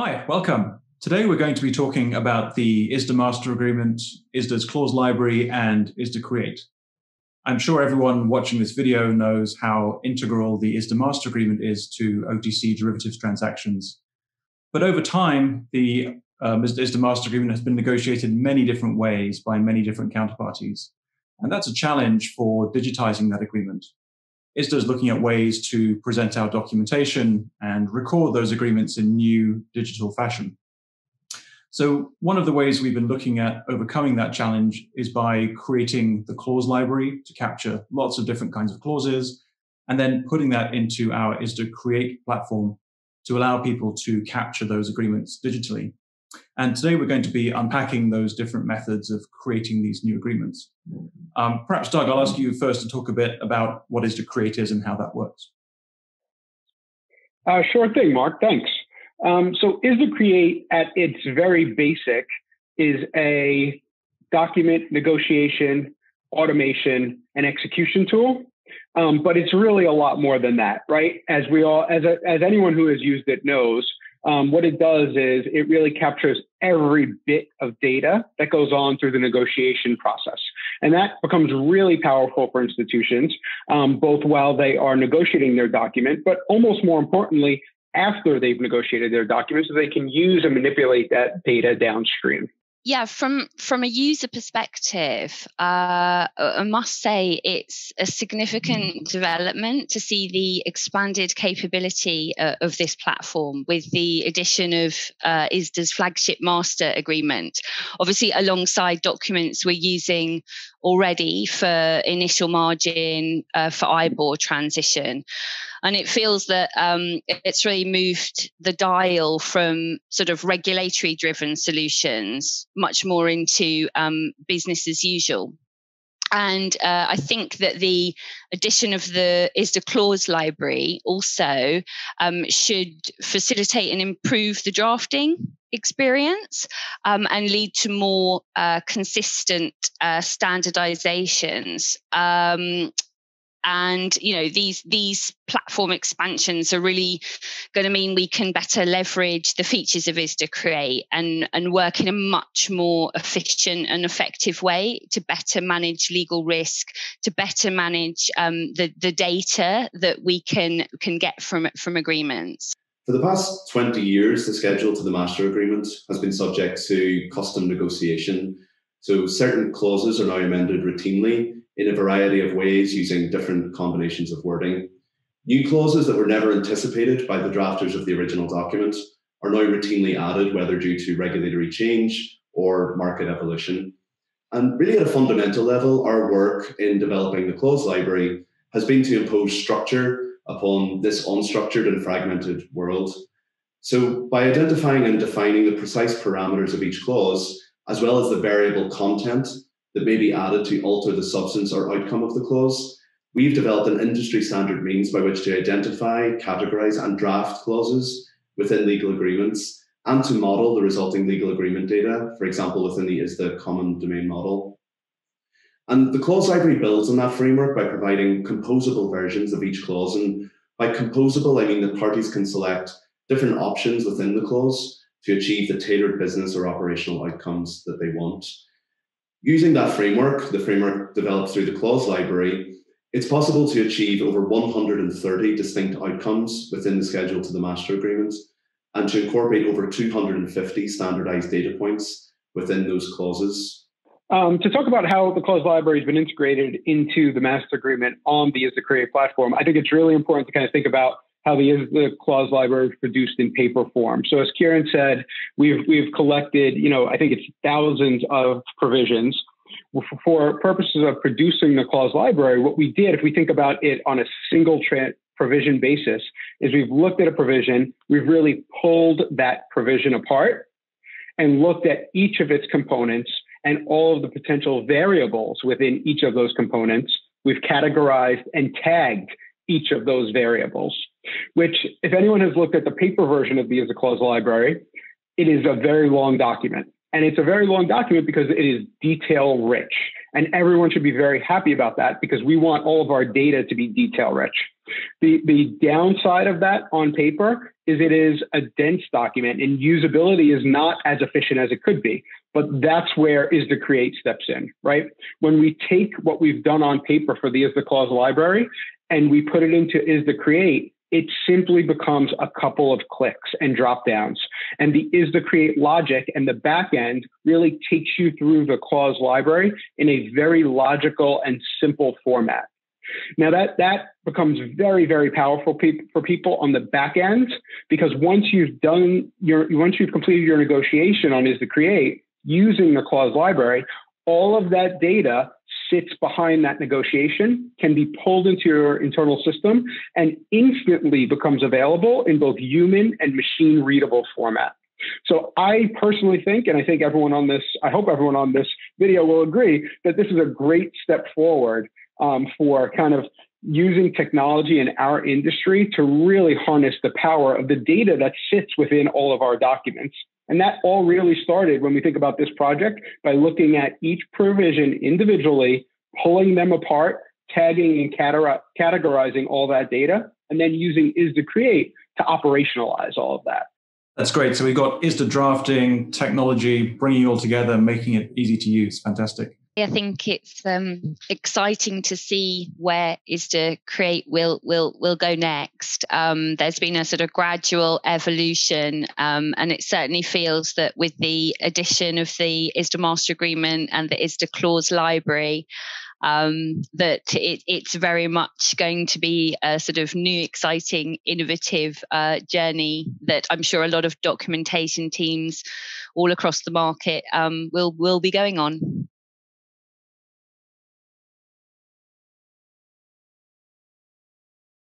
Hi, welcome. Today we're going to be talking about the ISDA Master Agreement, ISDA's Clause Library, and ISDA Create. I'm sure everyone watching this video knows how integral the ISDA Master Agreement is to OTC derivatives transactions. But over time, the ISDA Master Agreement has been negotiated in many different ways by many different counterparties. And that's a challenge for digitizing that agreement. ISDA is looking at ways to present our documentation and record those agreements in new digital fashion. So one of the ways we've been looking at overcoming that challenge is by creating the clause library to capture lots of different kinds of clauses, and then putting that into our ISDA Create platform to allow people to capture those agreements digitally. And today we're going to be unpacking those different methods of creating these new agreements. Perhaps, Doug, I'll ask you first to talk a bit about what ISDA Create is and how that works. Sure thing, Mark. Thanks. So ISDA Create at its very basic is a document negotiation, automation, and execution tool. But it's really a lot more than that, right? As anyone who has used it knows, what it does is it really captures every bit of data that goes on through the negotiation process. And that becomes really powerful for institutions, both while they are negotiating their document, but almost more importantly, after they've negotiated their document, so they can use and manipulate that data downstream. Yeah, from a user perspective, I must say it's a significant development to see the expanded capability of this platform with the addition of ISDA's flagship master agreement. Obviously, alongside documents we're using already for initial margin, for IBOR transition. And it feels that it's really moved the dial from sort of regulatory driven solutions much more into business as usual. And I think that the addition of the ISDA clause library also should facilitate and improve the drafting experience and lead to more consistent standardizations. And these platform expansions are really going to mean we can better leverage the features of ISDA Create and work in a much more efficient and effective way to better manage legal risk, to better manage the data that we can get from agreements. For the past 20 years, the schedule to the master agreement has been subject to custom negotiation. So certain clauses are now amended routinely in a variety of ways using different combinations of wording. New clauses that were never anticipated by the drafters of the original document are now routinely added, whether due to regulatory change or market evolution. And really at a fundamental level, our work in developing the clause library has been to impose structure upon this unstructured and fragmented world. So by identifying and defining the precise parameters of each clause, as well as the variable content that may be added to alter the substance or outcome of the clause, we've developed an industry standard means by which to identify, categorize, and draft clauses within legal agreements and to model the resulting legal agreement data, for example, within the ISDA common domain model. And the clause library builds on that framework by providing composable versions of each clause. And by composable, I mean that parties can select different options within the clause to achieve the tailored business or operational outcomes that they want. Using that framework, the framework developed through the clause library, it's possible to achieve over 130 distinct outcomes within the schedule to the master agreement and to incorporate over 250 standardized data points within those clauses. To talk about how the clause library has been integrated into the master agreement on the ISDA Create platform, I think it's really important to kind of think about how the clause library is produced in paper form. So as Kieran said, we've collected, I think it's thousands of provisions. For purposes of producing the clause library, what we did, if we think about it on a single provision basis, is we've looked at a provision, we've really pulled that provision apart and looked at each of its components and all of the potential variables within each of those components. We've categorized and tagged each of those variables, which if anyone has looked at the paper version of the ISDA clause library, it is a very long document. And it's a very long document because it is detail rich. And everyone should be very happy about that because we want all of our data to be detail rich. The downside of that on paper is it is a dense document and usability is not as efficient as it could be. But that's where ISDA Create steps in, right? When we take what we've done on paper for the ISDA clause library and we put it into ISDA Create, it simply becomes a couple of clicks and drop downs. And the ISDA Create logic and the back end really takes you through the clause library in a very logical and simple format. Now that becomes very, very powerful for people on the back end, because once you've completed your negotiation on ISDA Create using the clause library, all of that data sits behind that negotiation, can be pulled into your internal system, and instantly becomes available in both human and machine readable format. So I personally think, and I think I hope everyone on this video will agree, that this is a great step forward for kind of using technology in our industry to really harness the power of the data that sits within all of our documents. And that all really started when we think about this project by looking at each provision individually, pulling them apart, tagging and categorizing all that data, and then using ISDA Create to operationalize all of that. That's great. So we've got ISDA drafting, technology, bringing it all together, making it easy to use. Fantastic. I think it's exciting to see where ISDA Create will go next. There's been a sort of gradual evolution, and it certainly feels that with the addition of the ISDA Master Agreement and the ISDA Clause Library, that it's very much going to be a sort of new, exciting, innovative journey that I'm sure a lot of documentation teams all across the market will be going on.